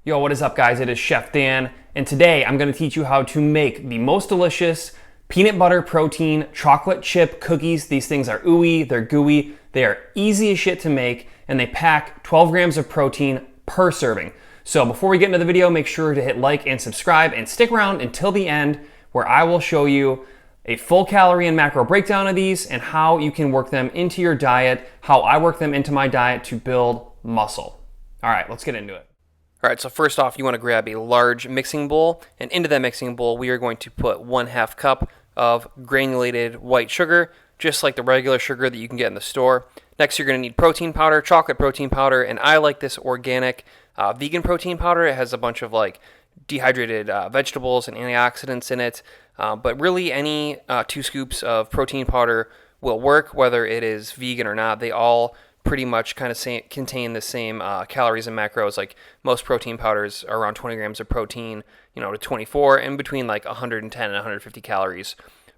Yo, what is up guys? It is Chef Dan, and today I'm going to teach you how to make the most delicious peanut butter protein chocolate chip cookies. These things are ooey, they're gooey, they are easy as shit to make, and they pack 12 grams of protein per serving. So before we get into the video, make sure to hit like and subscribe and stick around until the end where I will show you a full calorie and macro breakdown of these and how you can work them into your diet, how I work them into my diet to build muscle. All right, let's get into it. All right, so first off, you want to grab a large mixing bowl, and into that mixing bowl, we are going to put 1/2 cup of granulated white sugar, just like the regular sugar that you can get in the store. Next, you're going to need protein powder, chocolate protein powder, and I like this organic vegan protein powder. It has a bunch of like dehydrated vegetables and antioxidants in it, but really any 2 scoops of protein powder will work, whether it is vegan or not. They all pretty much kind of contain the same calories and macros. Like most protein powders are around 20 grams of protein, to 24, in between like 110 and 150 calories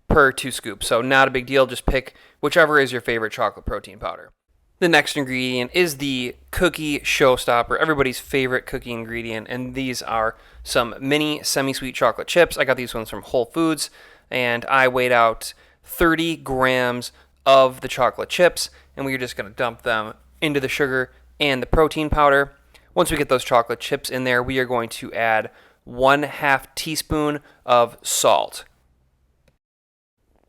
per 2 scoops. So not a big deal. Just pick whichever is your favorite chocolate protein powder. The next ingredient is the cookie showstopper, everybody's favorite cookie ingredient, and these are some mini semi-sweet chocolate chips. I got these ones from Whole Foods, and I weighed out 30 grams of the chocolate chips, and we're just going to dump them into the sugar and the protein powder. Once we get those chocolate chips in there, we are going to add 1/2 teaspoon of salt.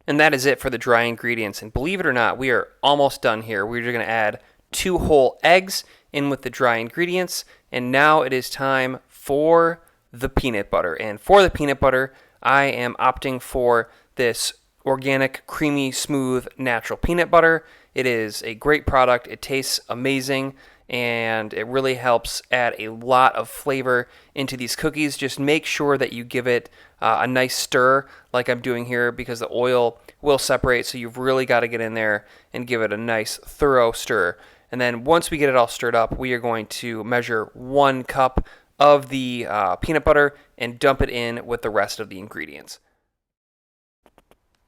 And that is it for the dry ingredients. And believe it or not, we are almost done here. We're just going to add 2 whole eggs in with the dry ingredients. And now it is time for the peanut butter. And for the peanut butter, I am opting for this organic, creamy, smooth, natural peanut butter. It is a great product. It tastes amazing, and it really helps add a lot of flavor into these cookies. Just make sure that you give it a nice stir like I'm doing here, because the oil will separate, so you've really got to get in there and give it a nice thorough stir. And then once we get it all stirred up, we are going to measure 1 cup of the peanut butter and dump it in with the rest of the ingredients.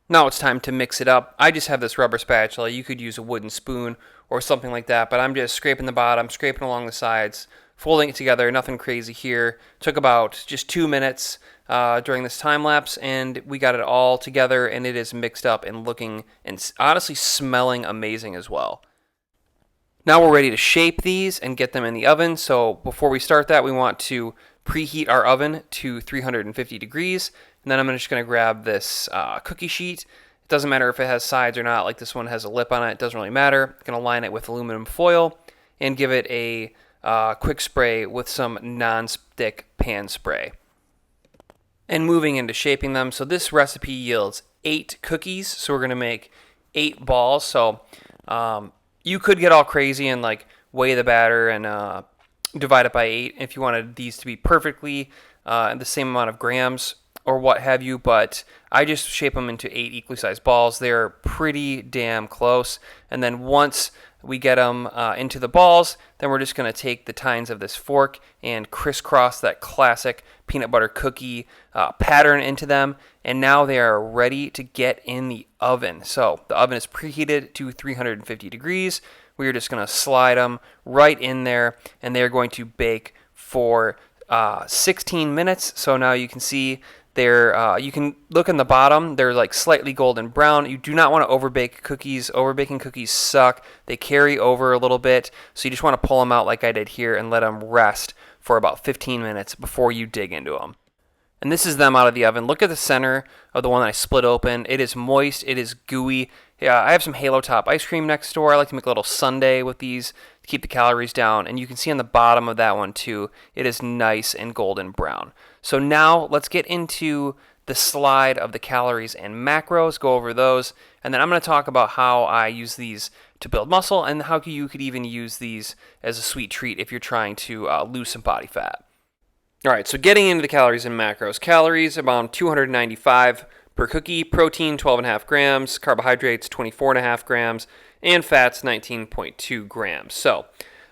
Now it's time to mix it up. I just have this rubber spatula. You could use a wooden spoon or something like that, but I'm just scraping the bottom, scraping along the sides, folding it together. Nothing crazy here. Took about just 2 minutes during this time lapse, and we got it all together, and it is mixed up and looking and honestly smelling amazing as well. Now we're ready to shape these and get them in the oven. So before we start that, we want to preheat our oven to 350 degrees. And then I'm just going to grab this cookie sheet. It doesn't matter if it has sides or not. Like this one has a lip on it. It doesn't really matter. I'm going to line it with aluminum foil and give it a quick spray with some non-stick pan spray. And moving into shaping them. So this recipe yields 8 cookies. So we're going to make 8 balls. So you could get all crazy and like weigh the batter and divide it by 8 if you wanted these to be perfectly the same amount of grams or what have you, but I just shape them into 8 equally sized balls. They're pretty damn close. And then once we get them into the balls, then we're just going to take the tines of this fork and crisscross that classic peanut butter cookie pattern into them. And now they are ready to get in the oven. So the oven is preheated to 350 degrees. We are just going to slide them right in there, and they're going to bake for 16 minutes. So now you can see you can look in the bottom, they're like slightly golden brown. You do not want to overbake cookies. Overbaking cookies suck. They carry over a little bit. So you just want to pull them out like I did here and let them rest for about 15 minutes before you dig into them. And this is them out of the oven. Look at the center of the one that I split open. It is moist. It is gooey. Yeah, I have some Halo Top ice cream next door. I like to make a little sundae with these to keep the calories down. And you can see on the bottom of that one too, it is nice and golden brown. So now let's get into the slide of the calories and macros, go over those. And then I'm going to talk about how I use these to build muscle and how you could even use these as a sweet treat if you're trying to lose some body fat. All right, so getting into the calories and macros. Calories, about 295 per cookie. Protein, 12.5 grams. Carbohydrates, 24.5 grams. And fats, 19.2 grams. So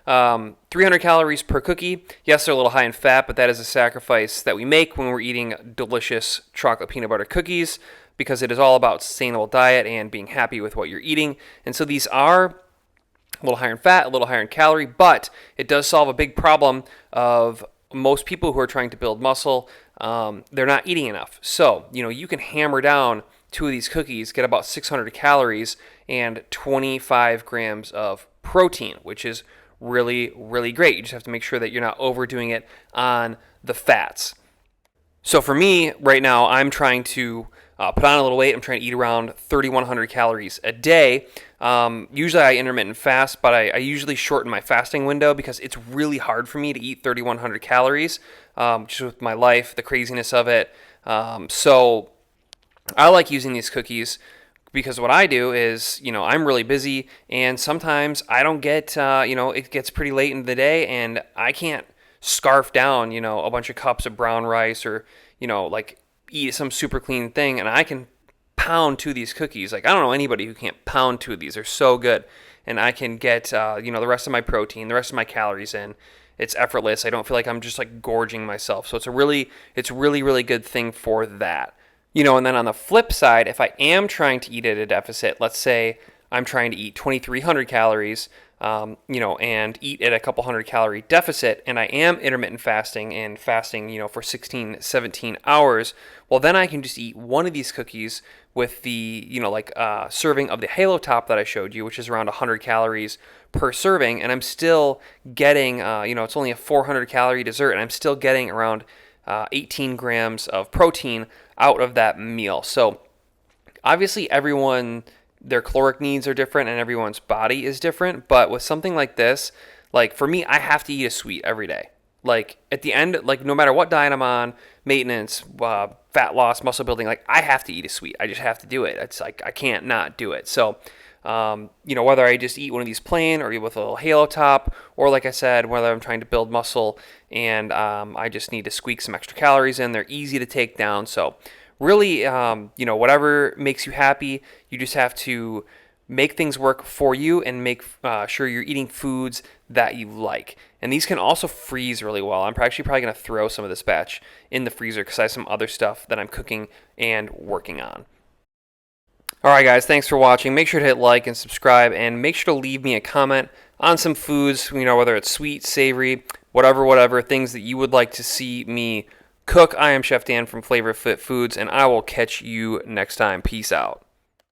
300 calories per cookie. Yes, they're a little high in fat, but that is a sacrifice that we make when we're eating delicious chocolate peanut butter cookies, because it is all about sustainable diet and being happy with what you're eating. And so these are a little higher in fat, a little higher in calorie, but it does solve a big problem of most people who are trying to build muscle, they're not eating enough. So, you can hammer down 2 of these cookies, get about 600 calories and 25 grams of protein, which is really, really great. You just have to make sure that you're not overdoing it on the fats. So for me, right now, I'm trying to put on a little weight. I'm trying to eat around 3,100 calories a day. Usually I intermittent fast, but I usually shorten my fasting window because it's really hard for me to eat 3,100 calories, just with my life, the craziness of it. So I like using these cookies because what I do is, I'm really busy, and sometimes I don't get, it gets pretty late in the day, and I can't scarf down, a bunch of cups of brown rice or, like eat some super clean thing, and I can pound 2 of these cookies. Like, I don't know anybody who can't pound 2 of these. They're so good, and I can get, the rest of my protein, the rest of my calories in. It's effortless. I don't feel like I'm just like gorging myself. So it's really, really good thing for that. And then on the flip side, if I am trying to eat at a deficit, let's say I'm trying to eat 2,300 calories, and eat at a couple hundred calorie deficit, and I am intermittent fasting and fasting, for 16, 17 hours, well, then I can just eat 1 of these cookies with the, serving of the Halo Top that I showed you, which is around 100 calories per serving, and I'm still getting, it's only a 400 calorie dessert, and I'm still getting around 18 grams of protein out of that meal. So obviously their caloric needs are different and everyone's body is different, but with something like this, like for me, I have to eat a sweet every day. Like at the end, like no matter what diet I'm on, maintenance, fat loss, muscle building, like I have to eat a sweet. I just have to do it. It's like I can't not do it. So whether I just eat one of these plain or eat with a little Halo Top, or like I said, whether I'm trying to build muscle and I just need to squeak some extra calories in, they're easy to take down. So really, whatever makes you happy, you just have to make things work for you and make sure you're eating foods that you like. And these can also freeze really well. I'm actually probably going to throw some of this batch in the freezer because I have some other stuff that I'm cooking and working on. Alright guys, thanks for watching. Make sure to hit like and subscribe, and make sure to leave me a comment on some foods, whether it's sweet, savory, whatever, things that you would like to see me cook. I am Chef Dan from Flavor Fit Foods, and I will catch you next time. Peace out.